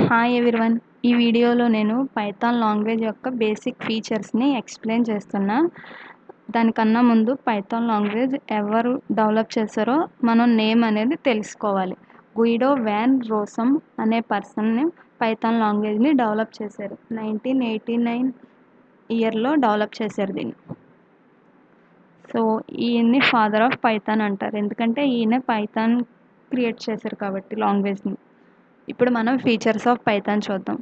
Hi everyone. ఈ వీడియోలో నేను పైథాన్ లాంగ్వేజ్ యొక్క బేసిక్ ఫీచర్స్ని ఎక్స్ప్లెయిన్ చేస్తున్నా. దానికన్నా ముందు పైథాన్ లాంగ్వేజ్ ఎవరు డెవలప్ చేశారో మనం నేమ్ అనేది తెలుసుకోవాలి. గుయిడో వ్యాన్ రోసమ్ అనే పర్సన్ని పైథాన్ లాంగ్వేజ్ని డెవలప్ చేశారు. 1989 ఇయర్లో డెవలప్ చేశారు దీన్ని. సో ఈయన్ని ఫాదర్ ఆఫ్ పైథాన్ అంటారు, ఎందుకంటే ఈయన పైథాన్ క్రియేట్ చేశారు కాబట్టి లాంగ్వేజ్ని. ఇప్పుడు మనం ఫీచర్స్ ఆఫ్ పైథాన్ చూద్దాం.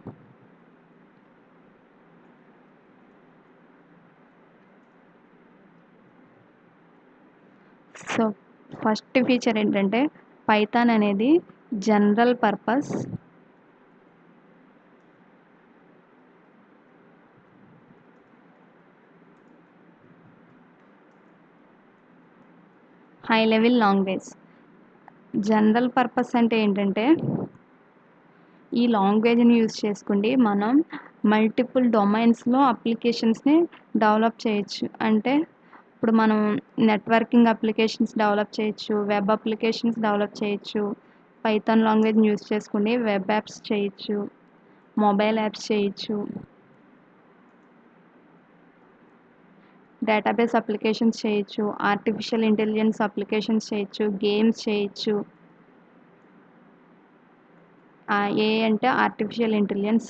సో ఫస్ట్ ఫీచర్ ఏంటంటే పైథాన్ అనేది general purpose high level language. General purpose అంటే ఏంటంటే ఈ లాంగ్వేజ్ని యూజ్ చేసుకుంటే మనం మల్టిపుల్ డొమైన్స్లో అప్లికేషన్స్ని డెవలప్ చేయొచ్చు. అంటే ఇప్పుడు మనం నెట్వర్కింగ్ అప్లికేషన్స్ డెవలప్ చేయొచ్చు, వెబ్ అప్లికేషన్స్ డెవలప్ చేయొచ్చు. పైథాన్ లాంగ్వేజ్ని యూజ్ చేసుకుని వెబ్ యాప్స్ చేయొచ్చు, మొబైల్ యాప్స్ చేయొచ్చు, డేటాబేస్ అప్లికేషన్స్ చేయొచ్చు, ఆర్టిఫిషియల్ ఇంటెలిజెన్స్ అప్లికేషన్స్ చేయొచ్చు, గేమ్స్ చేయొచ్చు. ఏ అంటే ఆర్టిఫిషియల్ ఇంటెలిజెన్స్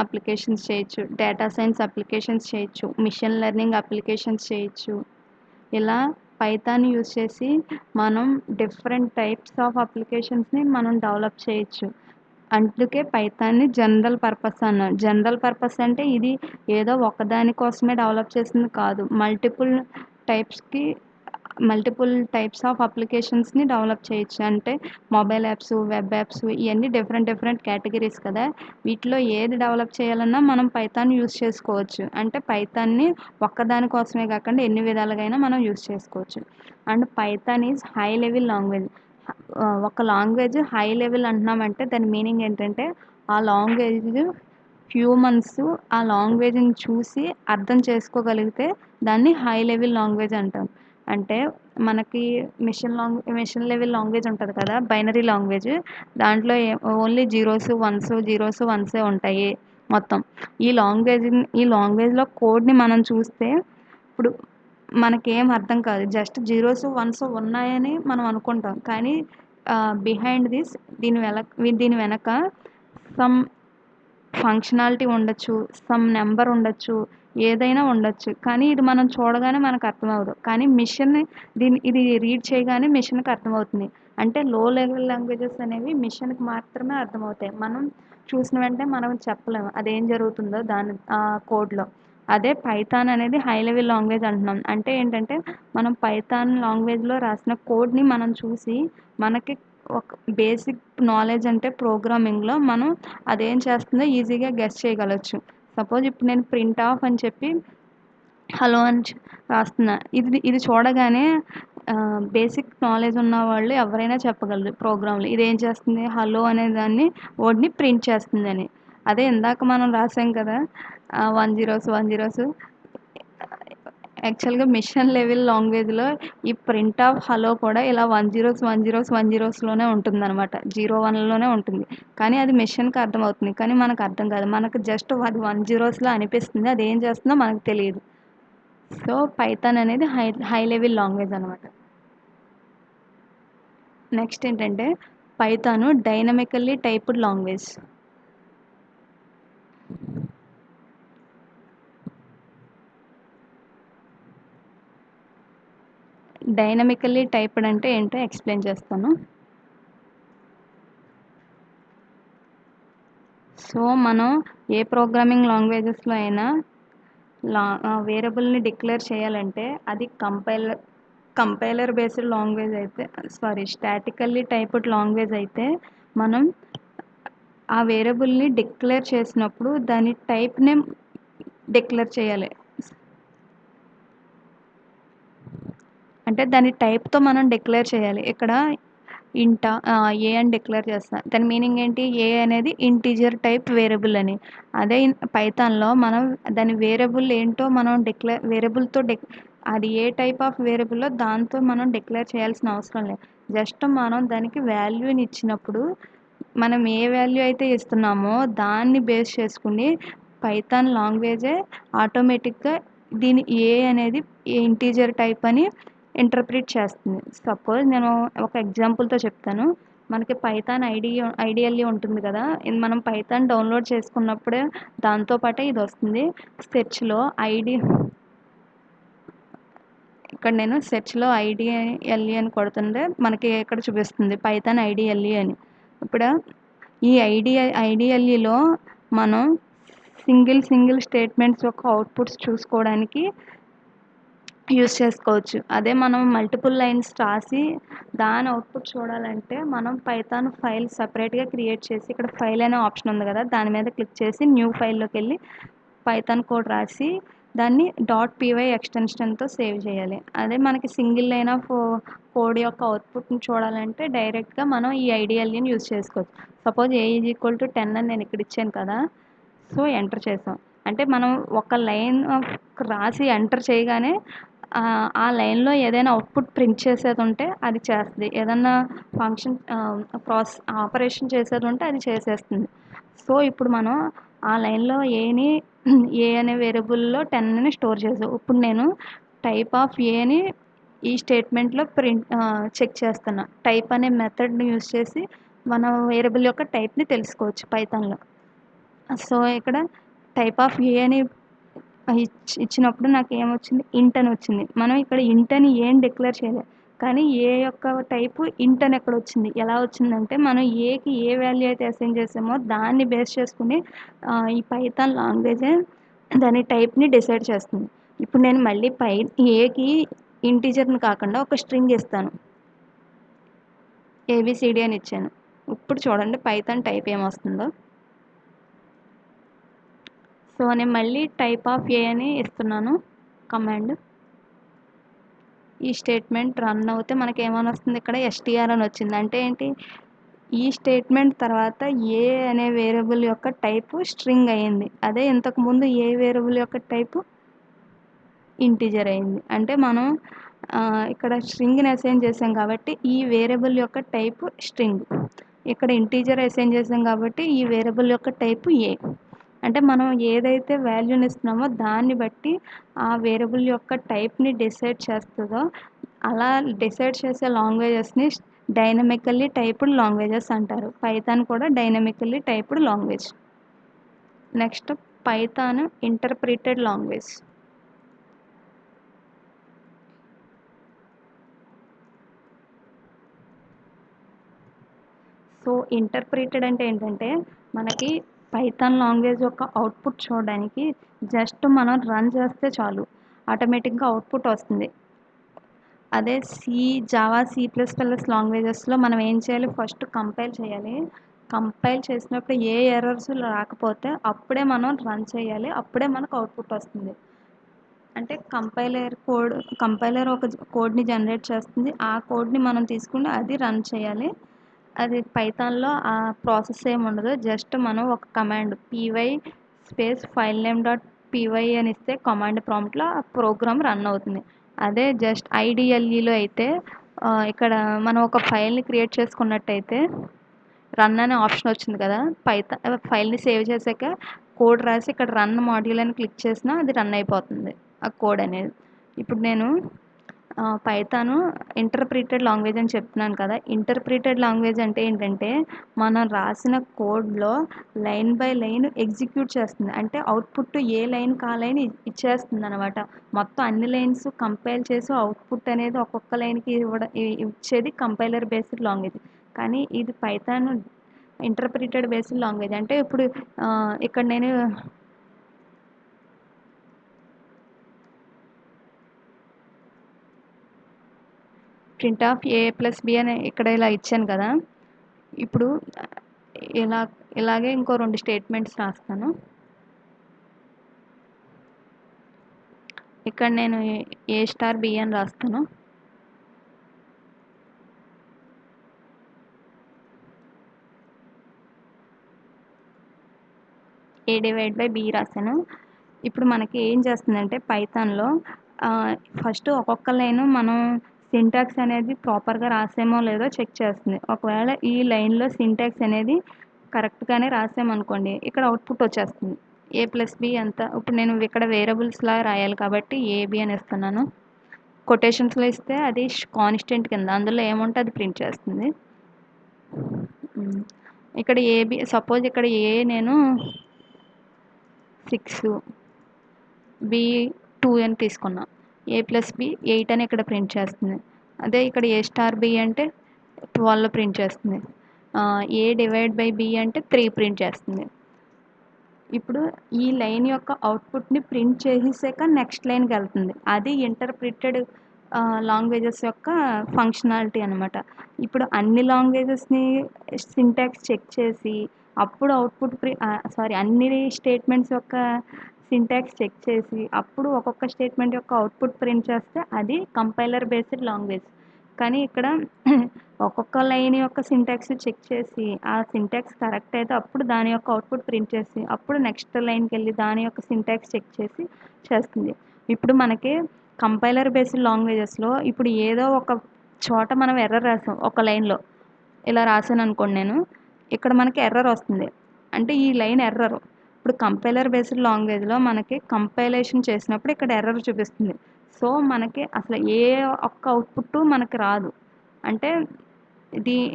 అప్లికేషన్స్ చేయొచ్చు, డేటా సైన్స్ అప్లికేషన్స్ చేయొచ్చు, మిషన్ లెర్నింగ్ అప్లికేషన్స్ చేయొచ్చు. ఇలా పైథాన్ యూజ్ చేసి మనం డిఫరెంట్ టైప్స్ ఆఫ్ అప్లికేషన్స్ని మనం డెవలప్ చేయొచ్చు. అందుకే పైథాన్ని జనరల్ పర్పస్ అన్నారు. జనరల్ పర్పస్ అంటే ఇది ఏదో ఒకదాని కోసమే డెవలప్ చేసింది కాదు, మల్టిపుల్ టైప్స్ ఆఫ్ అప్లికేషన్స్ని డెవలప్ చేయొచ్చు. అంటే మొబైల్ యాప్స్, వెబ్ యాప్స్, ఇవన్నీ డిఫరెంట్ కేటగిరీస్ కదా. వీటిలో ఏది డెవలప్ చేయాలన్నా మనం పైథాన్ యూజ్ చేసుకోవచ్చు. అంటే పైథాన్ని ఒక్కదాని కోసమే కాకుండా ఎన్ని విధాలుగా మనం యూజ్ చేసుకోవచ్చు. And Python is high level language. ఒక లాంగ్వేజ్ హై లెవెల్ అంటున్నామంటే దాని మీనింగ్ ఏంటంటే ఆ లాంగ్వేజ్ హ్యూమన్స్ ఆ లాంగ్వేజ్ని చూసి అర్థం చేసుకోగలిగితే దాన్ని హై లెవెల్ లాంగ్వేజ్ అంటాం. అంటే మనకి మిషన్ లెవెల్ లాంగ్వేజ్ ఉంటుంది కదా, బైనరీ లాంగ్వేజ్. దాంట్లో ఓన్లీ జీరోస్ వన్సే ఉంటాయి మొత్తం. ఈ లాంగ్వేజ్లో కోడ్ని మనం చూస్తే ఇప్పుడు మనకేం అర్థం కాదు, జస్ట్ జీరోస్ వన్స్ ఉన్నాయని మనం అనుకుంటాం. కానీ బిహైండ్ దిస్ దీని వెనక సమ్ ఫంక్షనాలిటీ ఉండొచ్చు, సమ్ నెంబర్ ఉండొచ్చు, ఏదైనా ఉండొచ్చు. కానీ ఇది మనం చూడగానే మనకు అర్థమవుదు. కానీ ఇది రీడ్ చేయగానే మిషన్కి అర్థమవుతుంది. అంటే లో లెవెల్ లాంగ్వేజెస్ అనేవి మిషన్కి మాత్రమే అర్థమవుతాయి. మనం చూసిన వెంటనే మనం చెప్పలేము అదేం జరుగుతుందో ఆ కోడ్లో. అదే పైథాన్ అనేది హై లెవెల్ లాంగ్వేజ్ అంటున్నాం. అంటే ఏంటంటే మనం పైథాన్ లాంగ్వేజ్లో రాసిన కోడ్ని మనం చూసి మనకి ఒక బేసిక్ నాలెడ్జ్ అంటే ప్రోగ్రామింగ్లో మనం అదేం చేస్తుందో ఈజీగా గెస్ చేయగలచ్చు. సపోజ్ ఇప్పుడు నేను ప్రింట్ ఆఫ్ అని చెప్పి హలో అని రాస్తున్నా. ఇది చూడగానే బేసిక్ నాలెడ్జ్ ఉన్న వాళ్ళు ఎవరైనా చెప్పగలరు ప్రోగ్రాంలు ఇదేం చేస్తుంది, హలో అనే వర్డ్ని ప్రింట్ చేస్తుంది అని. అదే ఇందాక మనం రాసాం కదా 1 0s యాక్చువల్గా మిషన్ లెవెల్ లాంగ్వేజ్లో ఈ ప్రింట్ ఆఫ్ హలో కూడా ఇలా 1 0s ఉంటుందన్నమాట, 0 1లోనే ఉంటుంది. కానీ అది మిషన్కి అర్థమవుతుంది, కానీ మనకు అర్థం కాదు. మనకు జస్ట్ అది 1 0sలా అనిపిస్తుంది, అది ఏం చేస్తుందో మనకు తెలియదు. సో పైథాన్ అనేది హై లెవెల్ లాంగ్వేజ్ అనమాట. నెక్స్ట్ ఏంటంటే Python dynamically typed language. Dynamically typed అంటే ఏంటో ఎక్స్ప్లెయిన్ చేస్తాను. సో మనం ఏ ప్రోగ్రామింగ్ లాంగ్వేజెస్లో అయినా వేరియబుల్ని డిక్లేర్ చేయాలంటే అది కంపైలర్ బేస్డ్ లాంగ్వేజ్ అయితే స్టాటికల్లీ టైప్డ్ లాంగ్వేజ్ అయితే మనం ఆ వేరియబుల్ని డిక్లేర్ చేసినప్పుడు దాని టైప్ నేమ్ డిక్లేర్ చేయాలి. అంటే దాని టైప్తో మనం డిక్లేర్ చేయాలి. ఇక్కడ ఏ అని డిక్లేర్ చేస్తాం. దాని మీనింగ్ ఏంటి, ఏ అనేది ఇంటీజర్ టైప్ వేరియబుల్ అని. అదే పైథాన్లో మనం దాని వేరియబుల్ ఏంటో మనం వేరియబుల్తో అది ఏ టైప్ ఆఫ్ వేరియబుల్లో దాంతో మనం డిక్లేర్ చేయాల్సిన అవసరం లేదు. జస్ట్ మనం దానికి వాల్యూని ఇచ్చినప్పుడు మనం ఏ వాల్యూ అయితే ఇస్తున్నామో దాన్ని బేస్ చేసుకుని పైథాన్ లాంగ్వేజే ఆటోమేటిక్గా దీని ఏ అనేది ఇంటీజర్ టైప్ అని ఇంటర్ప్రిట్ చేస్తుంది. సపోజ్ నేను ఒక ఎగ్జాంపుల్తో చెప్తాను. మనకి పైథాన్ ఐడిఎల్ఈ ఉంటుంది కదా, ఇది మనం పైథాన్ డౌన్లోడ్ చేసుకున్నప్పుడే దాంతో పాటే ఇది వస్తుంది. సెర్చ్లో ఇక్కడ నేను సెర్చ్లో ఐడిఎల్ఈ అని కొడుతుంటే మనకి ఇక్కడ చూపిస్తుంది పైథాన్ ఐడిఎల్ఈ అని. ఇప్పుడు ఈ ఐడిఎల్ఈలో మనం సింగిల్ స్టేట్మెంట్స్ యొక్క అవుట్పుట్స్ చూసుకోవడానికి యూస్ చేసుకోవచ్చు. అదే మనం మల్టిపుల్ లైన్స్ రాసి దాని అవుట్పుట్ చూడాలంటే మనం పైథాన్ ఫైల్ సపరేట్గా క్రియేట్ చేసి ఇక్కడ ఫైల్ అనే ఆప్షన్ ఉంది కదా, దాని మీద క్లిక్ చేసి న్యూ ఫైల్లోకి వెళ్ళి పైథాన్ కోడ్ రాసి దాన్ని .py ఎక్స్టెన్షన్తో సేవ్ చేయాలి. అదే మనకి సింగిల్ లైన్ ఆఫ్ కోడ్ యొక్క అవుట్పుట్ని చూడాలంటే డైరెక్ట్గా మనం ఈ ఐడిఎల్ఈని యూజ్ చేసుకోవచ్చు. Suppose A is equal to 10 అని నేను ఇక్కడ ఇచ్చాను కదా, సో ఎంటర్ చేసాం అంటే మనం ఒక లైన్ రాసి ఎంటర్ చేయగానే ఆ లైన్లో ఏదైనా అవుట్పుట్ ప్రింట్ చేసేది ఉంటే అది చేస్తుంది, ఏదన్నా ఫంక్షన్ ఆపరేషన్ చేసేది ఉంటే అది చేసేస్తుంది. సో ఇప్పుడు మనం ఆ లైన్లో ఏ అనే వేరియబుల్లో 10ని స్టోర్ చేసాం. ఇప్పుడు నేను టైప్ ఆఫ్ ఏని ఈ స్టేట్మెంట్లో చెక్ చేస్తున్నా. టైప్ అనే మెథడ్ని యూజ్ చేసి మన వేరియబుల్ యొక్క టైప్ని తెలుసుకోవచ్చు పైథాన్లో. సో ఇక్కడ టైప్ ఆఫ్ ఏ అని ఇచ్చినప్పుడు నాకు ఏమొచ్చింది, ఇంట్ అని వచ్చింది. మనం ఇక్కడ ఇంట్ అని ఏం డిక్లేర్ చేయలేదు, కానీ ఏ యొక్క టైపు ఇంట్ అని ఎక్కడ వచ్చింది, ఎలా వచ్చిందంటే మనం ఏకి ఏ వాల్యూ అయితే అసైన్ చేసామో దాన్ని బేస్ చేసుకుని ఈ పైథాన్ లాంగ్వేజే దాని టైప్ని డిసైడ్ చేస్తుంది. ఇప్పుడు నేను మళ్ళీ ఏకి ఇంటీజర్ని కాకుండా ఒక స్ట్రింగ్ ఇస్తాను, ఏబిసిడి అని ఇచ్చాను. ఇప్పుడు చూడండి పైథాన్ టైప్ ఏమొస్తుందో. సో నేను మళ్ళీ టైప్ ఆఫ్ ఏ అని ఇస్తున్నాను కమాండ్. ఈ స్టేట్మెంట్ రన్ అవుతే మనకి ఏమని వస్తుంది, ఇక్కడ ఎస్టీఆర్ అని వచ్చింది. అంటే ఏంటి, ఈ స్టేట్మెంట్ తర్వాత ఏ అనే వేరియబుల్ యొక్క టైపు స్ట్రింగ్ అయ్యింది. అదే ఇంతకుముందు ఏ వేరియబుల్ యొక్క టైపు ఇంటీజర్ అయింది. అంటే మనం ఇక్కడ స్ట్రింగ్ని అసైన్ చేసాం కాబట్టి ఈ వేరియబుల్ యొక్క టైపు స్ట్రింగ్, ఇక్కడ ఇంటీజర్ అసైన్ చేసాం కాబట్టి ఈ వేరియబుల్ యొక్క టైపు ఏ. అంటే మనం ఏదైతే వాల్యూని ఇస్తున్నామో దాన్ని బట్టి ఆ వేరియబుల్ యొక్క టైప్ని డిసైడ్ చేస్తుందో అలా డిసైడ్ చేసే లాంగ్వేజెస్ని డైనమికల్లీ టైప్డ్ లాంగ్వేజెస్ అంటారు. పైథాన్ కూడా dynamically typed language. Next Python interpreted language. So interpreted అంటే ఏంటంటే మనకి పైథాన్ లాంగ్వేజ్ యొక్క అవుట్పుట్ చూడడానికి జస్ట్ మనం రన్ చేస్తే చాలు, ఆటోమేటిక్గా అవుట్పుట్ వస్తుంది. అదే జావా C++ లాంగ్వేజెస్లో మనం ఏం చేయాలి, ఫస్ట్ కంపైల్ చేయాలి. కంపైల్ చేసినప్పుడు ఏ ఎర్రర్స్ రాకపోతే అప్పుడే మనం రన్ చేయాలి, అప్పుడే మనకు అవుట్పుట్ వస్తుంది. అంటే కంపైలర్ ఒక కోడ్ని జనరేట్ చేస్తుంది, ఆ కోడ్ని మనం తీసుకుని అది రన్ చేయాలి. అది పైథాన్లో ఆ ప్రాసెస్ ఏమి ఉండదు, జస్ట్ మనం ఒక command py space file name .py అని ఇస్తే కమాండ్ ప్రాంప్ట్లో ఆ ప్రోగ్రామ్ రన్ అవుతుంది. అదే జస్ట్ ఐడిఎల్ఈలో అయితే ఇక్కడ మనం ఒక ఫైల్ని క్రియేట్ చేసుకున్నట్టయితే రన్ అనే ఆప్షన్ వచ్చింది కదా, ఫైల్ని సేవ్ చేశాక కోడ్ రాసి ఇక్కడ రన్ మాడ్యూల్ అని క్లిక్ చేసినా అది రన్ అయిపోతుంది ఆ కోడ్ అనేది. ఇప్పుడు నేను పైథాను ఇంటర్ప్రిటెడ్ లాంగ్వేజ్ అని చెప్తున్నాను కదా. ఇంటర్ప్రిటెడ్ లాంగ్వేజ్ అంటే ఏంటంటే మనం రాసిన కోడ్లో లైన్ బై లైన్ ఎగ్జిక్యూట్ చేస్తుంది. అంటే అవుట్పుట్ ఏ లైన్ కా లైన్ ఇచ్చేస్తుంది అనమాట. మొత్తం అన్ని లైన్స్ కంపైల్ చేసి అవుట్పుట్ అనేది ఒక్కొక్క లైన్కి ఇచ్చేది కంపైలర్ బేస్డ్ లాంగ్వేజ్. కానీ ఇది పైథాన్ ఇంటర్ప్రిటెడ్ బేస్డ్ లాంగ్వేజ్. అంటే ఇప్పుడు ఇక్కడ నేను ప్రింట్ ఆఫ్ A+B అని ఇక్కడ ఇలా ఇచ్చాను కదా, ఇప్పుడు ఇలాగే ఇంకో 2 స్టేట్మెంట్స్ రాస్తాను. ఇక్కడ నేను A*B అని రాస్తాను. A/B రాశాను. ఇప్పుడు మనకి ఏం చేస్తుందంటే పైథాన్లో ఫస్ట్ ఒక్కొక్క లైన్ మనం సింటాక్స్ అనేది ప్రాపర్‌గా రాసామో లేదో చెక్ చేస్తుంది. ఒకవేళ ఈ లైన్‌లో సింటాక్స్ అనేది కరెక్ట్‌గానే రాసామనుకోండి, ఇక్కడ అవుట్‌పుట్ వచ్చేస్తుంది. ఏ+బి ఎంత ఇప్పుడు నేను ఇక్కడ వేరియబుల్స్‌లా రాయాలి కాబట్టి ఏబి అని ఇస్తున్నాను. కొటేషన్స్‌లో ఇస్తే అది కాన్స్టెంట్ కింద అందులో ఏముంటే అది ప్రింట్ చేస్తుంది. ఇక్కడ ఏబి సపోజ్ ఇక్కడ నేను 6 బి 2 అని తీసుకున్నా. ఏ+బి 8 అని ఇక్కడ ప్రింట్ చేస్తుంది. అదే ఇక్కడ ఏ*బి అంటే 12 ప్రింట్ చేస్తుంది. ఏ/బి అంటే 3 ప్రింట్ చేస్తుంది. ఇప్పుడు ఈ లైన్ యొక్క అవుట్‌పుట్‌ని ప్రింట్ చేసేసాక నెక్స్ట్ లైన్‌కెళ్తుంది. అది ఇంటర్ప్రిటెడ్ లాంగ్వేజెస్ యొక్క ఫంక్షనాలిటీ అనమాట. ఇప్పుడు అన్ని లాంగ్వేజెస్‌ని సింటాక్స్ చెక్ చేసి అప్పుడు అన్ని స్టేట్మెంట్స్ యొక్క సింటాక్స్ చెక్ చేసి అప్పుడు ఒక్కొక్క స్టేట్మెంట్ యొక్క అవుట్‌పుట్ ప్రింట్ చేస్తే అది కంపైలర్ బేస్డ్ లాంగ్వేజ్. కానీ ఇక్కడ ఒక్కొక్క లైన్ యొక్క సింటాక్స్ చెక్ చేసి ఆ సింటాక్స్ కరెక్ట్ అయితే అప్పుడు దాని యొక్క అవుట్‌పుట్ ప్రింట్ చేసి అప్పుడు నెక్స్ట్ లైన్‌కెళ్ళి దాని యొక్క సింటాక్స్ చెక్ చేసి చేస్తుంది. ఇప్పుడు మనకి కంపైలర్ బేస్డ్ లాంగ్వేజెస్‌లో ఇప్పుడు ఏదో ఒక చోట మనం ఎర్రర్ రాసాం ఒక లైన్‌లో. ఇలా రాసాననుకోండి నేను. ఇక్కడ మనకి ఎర్రర్ వస్తుంది. అంటే ఈ లైన్ ఎర్రర్. ఇప్పుడు కంపైలర్ బేస్డ్ లాంగ్వేజ్‌లో మనకి కంపైలేషన్ చేసినప్పుడు ఇక్కడ ఎర్రర్ చూపిస్తుంది. సో, మనకి అసలు ఏ ఒక్క అవుట్‌పుట్ మనకి రాదు. అంటే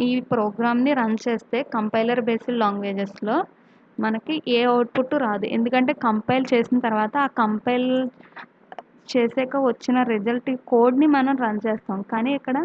ఈ ప్రోగ్రామ్‌ని రన్ చేస్తే కంపైలర్ బేస్డ్ లాంగ్వేజెస్‌లో మనకి ఏ అవుట్‌పుట్ రాదు. ఎందుకంటే కంపైల్ చేసిన తర్వాత ఆ కంపైల్ చేసాక వచ్చిన రిజల్ట్ కోడ్‌ని మనం రన్ చేస్తాం. కానీ ఇక్కడ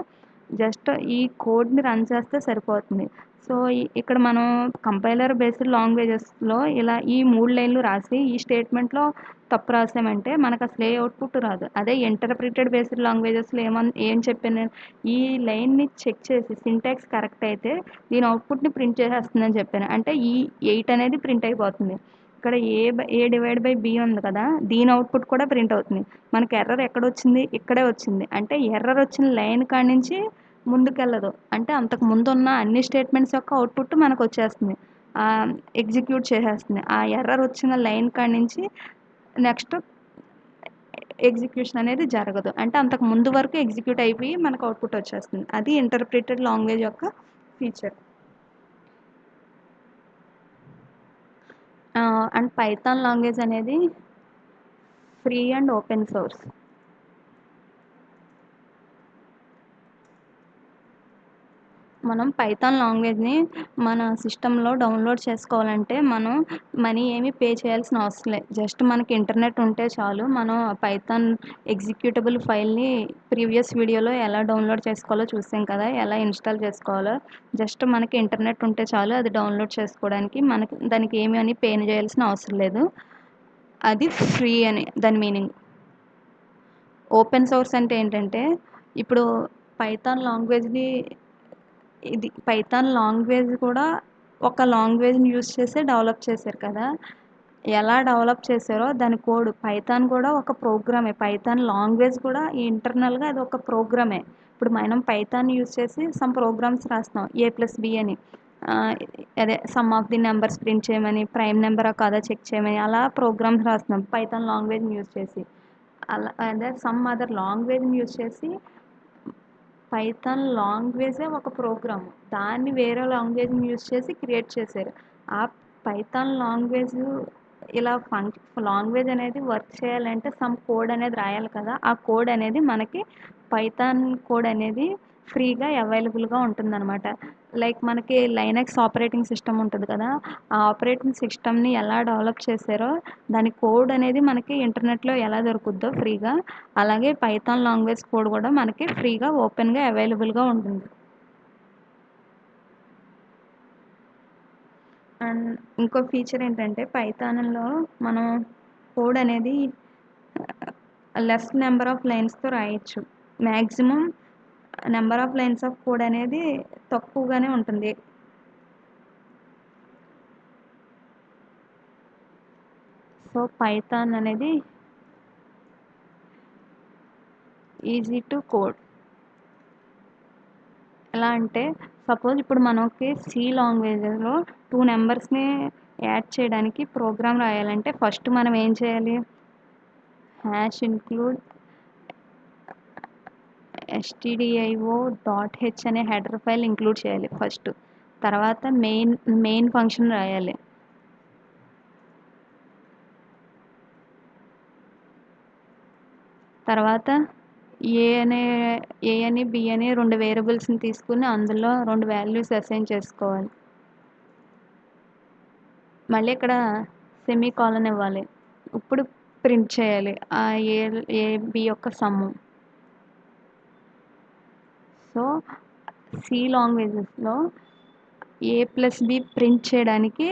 జస్ట్ ఈ కోడ్‌ని రన్ చేస్తే సరిపోతుంది. సో, ఇక్కడ మనం కంపైలర్ బేస్డ్ లాంగ్వేజెస్‌లో ఇలా ఈ 3 లైన్‌లు రాసి ఈ స్టేట్మెంట్‌లో తప్పు రాసామంటే మనకసలు ఏ అవుట్‌పుట్ రాదు. అదే ఇంటర్ప్రిటెడ్ బేస్డ్ లాంగ్వేజెస్‌లో ఏం చెప్పాను నేను, ఈ లైన్‌ని చెక్ చేసి సింటాక్స్ కరెక్ట్ అయితే దీని అవుట్‌పుట్‌ని ప్రింట్ చేసేస్తుందని చెప్పాను. అంటే ఈ 8 అనేది ప్రింట్ అయిపోతుంది. ఇక్కడ ఏ/బి ఉంది కదా! దీని అవుట్‌పుట్ కూడా ప్రింట్ అవుతుంది. మనకి ఎర్రర్ ఎక్కడొచ్చింది? ఇక్కడే వచ్చింది. అంటే ఎర్రర్ వచ్చిన లైన్ కాడ నుంచి ముందుకెళ్ళదు. అంటే అంతకు ముందున్న అన్ని స్టేట్మెంట్స్ యొక్క అవుట్‌పుట్ మనకొచ్చేస్తుంది. ఎగ్జిక్యూట్ చేసేస్తుంది. ఆ ఎర్రర్ వచ్చిన లైన్ కాడ నుంచి నెక్స్ట్ ఎగ్జిక్యూషన్ అనేది జరగదు. అంటే అంతకు ముందు వరకు ఎగ్జిక్యూట్ అయిపోయి మనకు అవుట్‌పుట్ వచ్చేస్తుంది. అది ఇంటర్ప్రిటెడ్ లాంగ్వేజ్ యొక్క ఫీచర్. అండ్ పైథాన్ లాంగ్వేజ్ అనేది ఫ్రీ అండ్ ఓపెన్ సోర్స్. మనం పైథాన్ లాంగ్వేజ్‌ని మన సిస్టమ్‌లో డౌన్‌లోడ్ చేసుకోవాలంటే మనం మనీ ఏమి పే చేయాల్సిన అవసరం లేదు. జస్ట్ మనకి ఇంటర్నెట్ ఉంటే చాలు. మనం పైథాన్ ఎగ్జిక్యూటబుల్ ఫైల్‌ని ప్రీవియస్ వీడియోలో ఎలా డౌన్‌లోడ్ చేసుకోవాలో చూసాం కదా! ఎలా ఇన్‌స్టాల్ చేసుకోవాలో. జస్ట్ మనకి ఇంటర్నెట్ ఉంటే చాలు అది డౌన్‌లోడ్ చేసుకోవడానికి. మనకి దానికి ఏమి అని పే చేయాల్సిన అవసరం లేదు. అది ఫ్రీ అని దాని మీనింగ్. ఓపెన్ సోర్స్ అంటే ఏంటంటే ఇప్పుడు పైథాన్ లాంగ్వేజ్‌ని పైథాన్ లాంగ్వేజ్ కూడా ఒక లాంగ్వేజ్‌ని యూజ్ చేసే డెవలప్ చేశారు కదా! ఎలా డెవలప్ చేశారో దాని కోడ్ పైథాన్ కూడా ఒక ప్రోగ్రామే. పైథాన్ లాంగ్వేజ్ కూడా ఇంటర్నల్‌గా అది ఒక ప్రోగ్రామే. ఇప్పుడు మనం పైథాన్ యూజ్ చేసి సమ్ ప్రోగ్రామ్స్ రాస్తున్నాం. ఏ+బి అని. ఆహ్, అదే some of the numbers print చేయమని, ప్రైమ్ నంబరా కాదా చెక్ చేయమని అలా ప్రోగ్రామ్స్ రాస్తున్నాం పైథాన్ లాంగ్వేజ్‌ని యూజ్ చేసి. అదే సమ్ అదర్ లాంగ్వేజ్‌ని యూజ్ చేసి పైథాన్ లాంగ్వేజే ఒక ప్రోగ్రామ్. దాన్ని వేరే లాంగ్వేజ్‌ని యూజ్ చేసి క్రియేట్ చేశారు. ఆ పైథాన్ లాంగ్వేజ్ ఇలా లాంగ్వేజ్ అనేది వర్క్ చేయాలంటే సమ్ కోడ్ అనేది రాయాలి కదా! ఆ కోడ్ అనేది మనకి పైథాన్ కోడ్ అనేది ఫ్రీగా అవైలబుల్‌గా ఉంటుందనమాట. లైక్ మనకి లైనక్స్ ఆపరేటింగ్ సిస్టమ్ ఉంటది కదా! ఆ ఆపరేటింగ్ సిస్టమ్‌ని ఎలా డెవలప్ చేశారో దాని కోడ్ అనేది మనకి ఇంటర్నెట్‌లో ఎలా దొరుకుద్దో ఫ్రీగా, అలాగే పైథాన్ లాంగ్వేజ్ కోడ్ కూడా మనకి ఫ్రీగా ఓపెన్‌గా అవైలబుల్‌గా ఉంటుంది. అండ్ ఇంకో ఫీచర్ ఏంటంటే పైథాన్‌లో మనం కోడ్ అనేది లెస్ నెంబర్ ఆఫ్ లైన్స్‌తో రాయొచ్చు. Maximum number of lines of code అనేది తక్కువగానే ఉంటుంది. సో, పైథాన్ అనేది ఈజీ టు కోడ్. ఎలా అంటే సపోజ్ ఇప్పుడు మనకి సి లాంగ్వేజ్‌లో 2 నంబర్స్‌ని యాడ్ చేయడానికి ప్రోగ్రామ్ రాయాలంటే ఫస్ట్ మనం ఏం చేయాలి? #include stdio డాట్ హెచ్ అనే హెడర్ ఫైల్ ఇంక్లూడ్ చేయాలి ఫస్ట్. తర్వాత మెయిన్ ఫంక్షన్ రాయాలి. తర్వాత ఏ అని బి అని 2 వేరియబుల్స్ని తీసుకుని అందులో 2 వాల్యూస్ అసైన్ చేసుకోవాలి. మళ్ళీ ఇక్కడ సెమీకోలన్ ఇవ్వాలి. ఇప్పుడు ప్రింట్ చేయాలి ఆ ఏ బి యొక్క సమ్ము. సో సి లాంగ్వేజెస్లో ఏ ప్లస్ బి ప్రింట్ చేయడానికి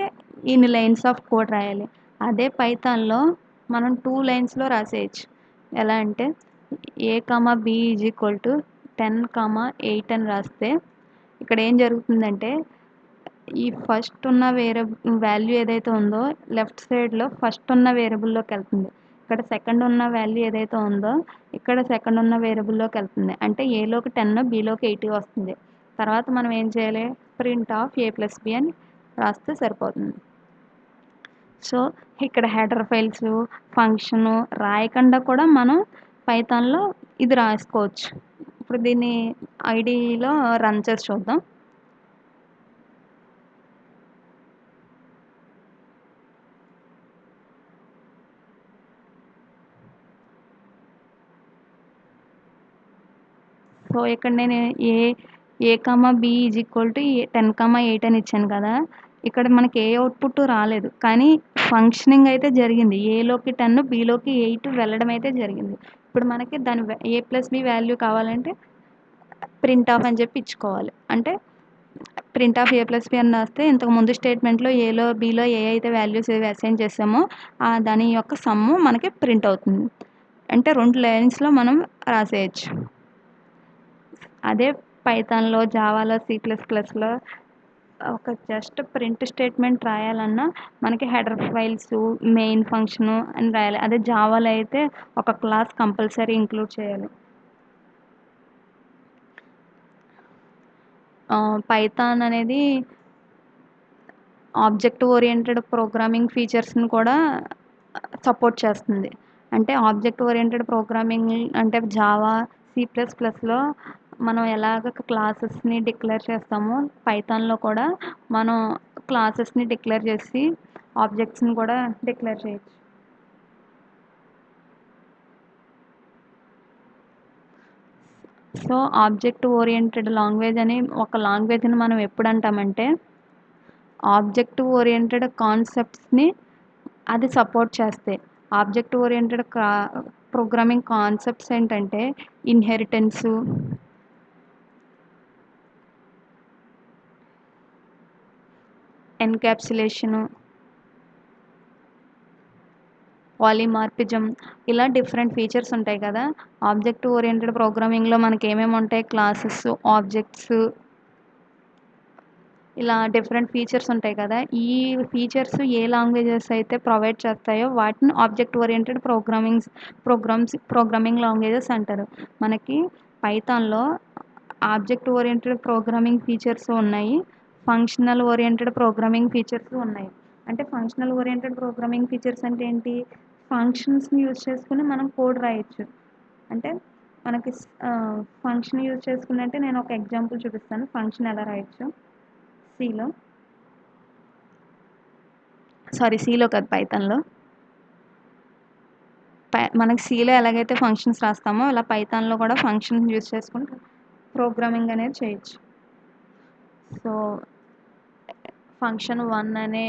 ఇన్ని లైన్స్ ఆఫ్ కోడ్ రాయాలి. అదే పైథాన్లో మనం 2 లైన్స్లో రాసేయచ్చు. ఎలా అంటే A comma B is equal to 10, 8 అని రాస్తే ఇక్కడ ఏం జరుగుతుందంటే ఈ ఫస్ట్ ఉన్న వాల్యూ ఏదైతే ఉందో లెఫ్ట్ సైడ్లో ఫస్ట్ ఉన్న వేరియబుల్లోకి వెళ్తుంది. ఇక్కడ సెకండ్ ఉన్న వాల్యూ ఏదైతే ఉందో ఇక్కడ సెకండ్ ఉన్న వేరియబుల్లోకి వెళ్తుంది. అంటే ఏలోకి 10 బిలోకి 8 వస్తుంది. తర్వాత మనం ఏం చేయాలి, print of A plus B అని రాస్తే సరిపోతుంది. సో ఇక్కడ హెడర్ ఫైల్స్ ఫంక్షను రాయకుండా కూడా మనం పైథాన్లో ఇది రాసుకోవచ్చు. ఇప్పుడు దీన్ని ఐడిలో రన్ చేసి చూద్దాం. సో ఇక్కడ నేను A comma B is equal to 10, 8 అని ఇచ్చాను కదా. ఇక్కడ మనకి ఏ అవుట్పుట్ రాలేదు, కానీ ఫంక్షనింగ్ అయితే జరిగింది. ఏలోకి 10 బిలోకి 8 వెళ్ళడం అయితే జరిగింది. ఇప్పుడు మనకి దాని ఏ ప్లస్ బి వాల్యూ కావాలంటే ప్రింట్ ఆఫ్ అని చెప్పి ఇచ్చుకోవాలి. అంటే print of A plus B అని రాస్తే ఇంతకు ముందు స్టేట్మెంట్లో ఏలో బిలో ఏ అయితే వాల్యూస్ ఏవి అసైన్ చేసామో దాని యొక్క సమ్ము మనకి ప్రింట్ అవుతుంది. అంటే 2 లైన్స్లో మనం రాసేయచ్చు. అదే పైథాన్లో, జావాలో, C++లో ఒక జస్ట్ ప్రింట్ స్టేట్మెంట్ రాయాలన్నా మనకి హెడర్ ఫైల్స్, మెయిన్ ఫంక్షను అని రాయాలి. అదే జావాలో అయితే ఒక క్లాస్ కంపల్సరీ ఇంక్లూడ్ చేయాలి. పైథాన్ అనేది ఆబ్జెక్ట్ ఓరియంటెడ్ ప్రోగ్రామింగ్ ఫీచర్స్ని కూడా సపోర్ట్ చేస్తుంది. అంటే ఆబ్జెక్ట్ ఓరియంటెడ్ ప్రోగ్రామింగ్ అంటే జావా, C++లో మనం ఎలాగ క్లాసెస్ని డిక్లేర్ చేస్తామో పైథాన్లో కూడా మనం క్లాసెస్ని డిక్లేర్ చేసి ఆబ్జెక్ట్స్ని కూడా డిక్లేర్ చేయొచ్చు. సో ఆబ్జెక్ట్ ఓరియంటెడ్ లాంగ్వేజ్ అని ఒక లాంగ్వేజ్ని మనం ఎప్పుడు అంటామంటే ఆబ్జెక్ట్ ఓరియంటెడ్ కాన్సెప్ట్స్ని అది సపోర్ట్ చేస్తే. ఆబ్జెక్ట్ ఓరియంటెడ్ ప్రోగ్రామింగ్ కాన్సెప్ట్స్ ఏంటంటే ఇన్హెరిటెన్సు, ఎన్క్యాప్సులేషను, పాలిమార్ఫిజం, ఇలా డిఫరెంట్ ఫీచర్స్ ఉంటాయి కదా. ఆబ్జెక్ట్ ఓరియంటెడ్ ప్రోగ్రామింగ్లో మనకి ఏమేమి ఉంటాయి, క్లాసెస్, ఆబ్జెక్ట్స్, ఇలా డిఫరెంట్ ఫీచర్స్ ఉంటాయి కదా. ఈ ఫీచర్స్ ఏ లాంగ్వేజెస్ అయితే ప్రొవైడ్ చేస్తాయో వాటిని ఆబ్జెక్ట్ ఓరియంటెడ్ ప్రోగ్రామింగ్ లాంగ్వేజెస్ అంటారు. మనకి పైథాన్లో ఆబ్జెక్ట్ ఓరియంటెడ్ ప్రోగ్రామింగ్ ఫీచర్స్ ఉన్నాయి, ఫంక్షనల్ ఓరియంటెడ్ ప్రోగ్రామింగ్ ఫీచర్స్ ఉన్నాయి. అంటే ఫంక్షనల్ ఓరియంటెడ్ ప్రోగ్రామింగ్ ఫీచర్స్ అంటే ఏంటి, ఫంక్షన్స్ని యూజ్ చేసుకుని మనం కోడ్ రాయొచ్చు. అంటే మనకి ఫంక్షన్ యూజ్ చేసుకుని అంటే నేను ఒక ఎగ్జాంపుల్ చూపిస్తాను. ఫంక్షన్ ఎలా రాయొచ్చు సీలో కాదు, పైథాన్లో. మనకి సీలో ఎలాగైతే ఫంక్షన్స్ రాస్తామో అలా పైథాన్లో కూడా ఫంక్షన్స్ యూజ్ చేసుకుని ప్రోగ్రామింగ్ అనేది చేయొచ్చు. సో ఫంక్షన్ 1 అనే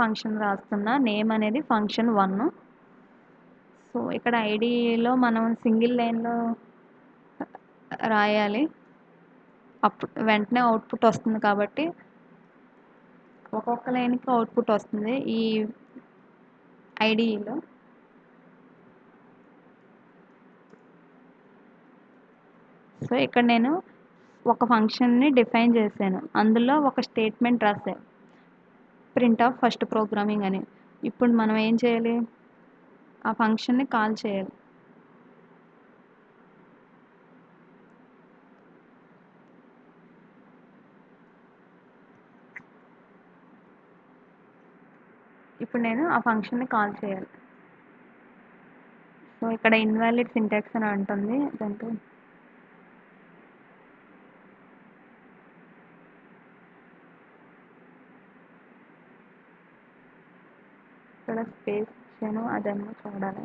ఫంక్షన్ రాస్తున్నా, నేమ్ అనేది ఫంక్షన్ 1. సో ఇక్కడ ఐడిలో మనం సింగిల్ లైన్లో రాయాలి, అప్పుడు వెంటనే అవుట్పుట్ వస్తుంది. కాబట్టి ఒక్కొక్క లైన్కి అవుట్పుట్ వస్తుంది ఈ ఐడిలో. సో ఇక్కడ నేను ఒక ఫంక్షన్ని డిఫైన్ చేశాను, అందులో ఒక స్టేట్మెంట్ రాశాను, ప్రింట్ ఆఫ్ ఫస్ట్ ప్రోగ్రామింగ్ అని. ఇప్పుడు మనం ఏం చేయాలి, ఆ ఫంక్షన్ని కాల్ చేయాలి. ఇప్పుడు నేను ఆ ఫంక్షన్ని కాల్ చేయాలి. సో ఇక్కడ ఇన్వాలిడ్ సింటాక్స్ అని ఉంటుంది దాంట్లో. ఎక్కడ స్పేస్ ఇచ్చానో అదన్నా చూడాలి.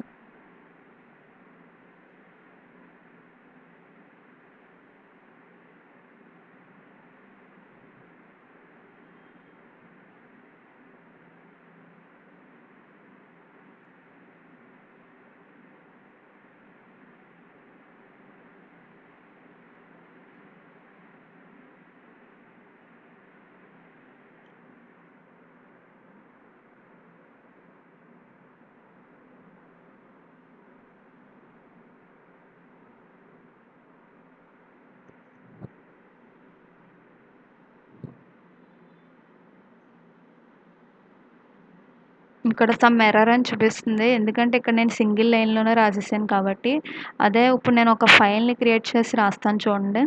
ఇక్కడ సమ్ ఎర్రర్ అని చూపిస్తుంది. ఎందుకంటే ఇక్కడ నేను సింగిల్ లైన్‌లోనే రాసేసాను కాబట్టి. అదే ఇప్పుడు నేను ఒక ఫైల్‌ని క్రియేట్ చేసి రాస్తాను చూడండి.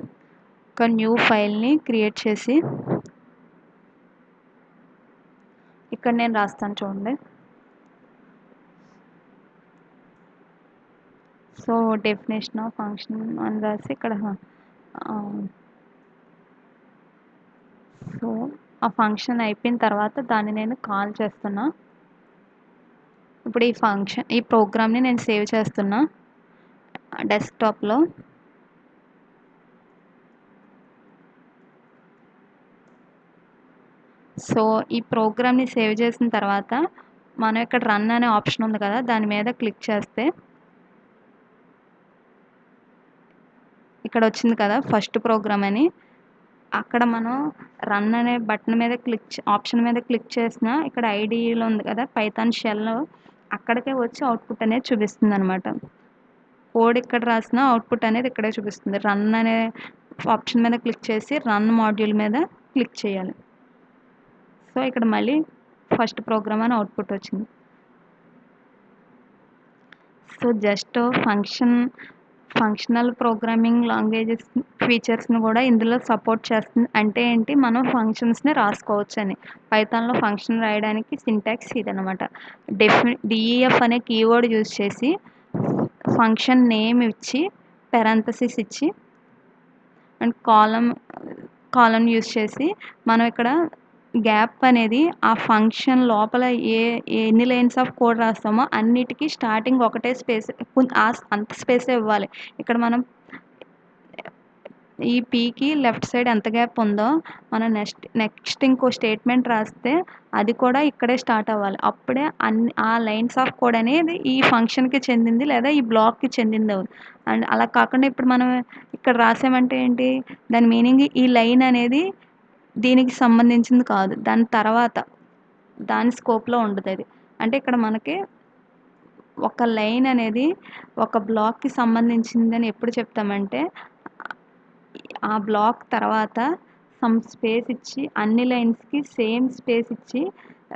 ఒక న్యూ ఫైల్‌ని క్రియేట్ చేసి ఇక్కడ నేను రాస్తాను చూడండి. సో, డెఫినేషన్ ఆఫ్ ఫంక్షన్ అని రాసి ఇక్కడ సో, ఆ ఫంక్షన్ అయిపోయిన తర్వాత దాన్ని నేను కాల్ చేస్తున్నా. ఇప్పుడు ఈ ప్రోగ్రామ్‌ని నేను సేవ్ చేస్తున్నా డెస్క్‌టాప్‌లో. సో, ఈ ప్రోగ్రామ్‌ని సేవ్ చేసిన తర్వాత మనం ఇక్కడ రన్ అనే ఆప్షన్ ఉంది కదా! దాని మీద క్లిక్ చేస్తే ఇక్కడ వచ్చింది కదా! ఫస్ట్ ప్రోగ్రామ్ అని. అక్కడ మనం రన్ అనే బటన్ మీద ఆప్షన్ మీద క్లిక్ చేసినా ఇక్కడ ఐడీలో ఉంది కదా! పైథాన్ షెల్ అక్కడికే వచ్చి అవుట్‌పుట్ అనేది చూపిస్తుందనమాట. కోడ్ ఇక్కడ రాసినా అవుట్‌పుట్ అనేది ఇక్కడే చూపిస్తుంది. రన్ అనే ఆప్షన్ మీద క్లిక్ చేసి రన్ మాడ్యూల్ మీద క్లిక్ చేయాలి. సో, ఇక్కడ మళ్ళీ ఫస్ట్ ప్రోగ్రామ్ అని అవుట్‌పుట్ వచ్చింది. So, just functional programming languages ఫీచర్స్‌ని కూడా ఇందులో సపోర్ట్ చేస్తుంది. అంటే ఏంటి, మనం ఫంక్షన్స్‌ని రాసుకోవచ్చని. పైథాన్‌లో ఫంక్షన్ రాయడానికి సింటాక్స్ ఇదనమాట. డీఈఎఫ్ అనే కీవర్డ్ యూజ్ చేసి ఫంక్షన్ నేమ్ ఇచ్చి పెరాంథసిస్ ఇచ్చి అండ్ కాలమ్ యూజ్ చేసి మనం ఇక్కడ గ్యాప్ అనేది ఆ ఫంక్షన్ లోపల ఎన్ని లైన్స్ ఆఫ్ కోడ్ రాస్తామో అన్నిటికీ స్టార్టింగ్ ఒకటే స్పేస్ అంత స్పేసే ఇవ్వాలి. ఇక్కడ మనం ఈ పీకి లెఫ్ట్ సైడ్ ఎంత గ్యాప్ ఉందో మనం నెక్స్ట్ ఇంకో స్టేట్మెంట్ రాస్తే అది కూడా ఇక్కడే స్టార్ట్ అవ్వాలి. అప్పుడే ఆ లైన్స్ ఆఫ్ కోడ్ అనేది ఈ ఫంక్షన్‌కి చెందింది లేదా ఈ బ్లాక్‌కి చెందింది అవుతుంది. అండ్ అలా కాకుండా ఇప్పుడు మనం ఇక్కడ రాసామంటే ఏంటి, దాని మీనింగ్ ఈ లైన్ అనేది దీనికి సంబంధించింది కాదు. దాని తర్వాత దాని స్కోప్‌లో ఉండదది. అంటే ఇక్కడ మనకి ఒక లైన్ అనేది ఒక బ్లాక్‌కి సంబంధించిందని ఎప్పుడు చెప్తామంటే ఆ బ్లాక్ తర్వాత సమ్ స్పేస్ ఇచ్చి అన్ని లైన్స్‌కి సేమ్ స్పేస్ ఇచ్చి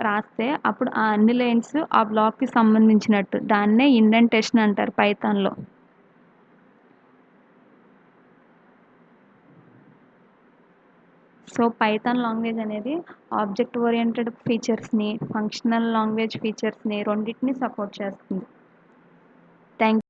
రాస్తే అప్పుడు ఆ అన్ని లైన్స్ ఆ బ్లాక్‌కి సంబంధించినట్టు. దాన్నే ఇండెంటేషన్ అంటారు పైథాన్‌లో. సో, పైథాన్ లాంగ్వేజ్ అనేది ఆబ్జెక్ట్ ఓరియెంటెడ్ ఫీచర్స్‌ని, ఫంక్షనల్ లాంగ్వేజ్ ఫీచర్స్‌ని రెండిటిని సపోర్ట్ చేస్తుంది. థాంక్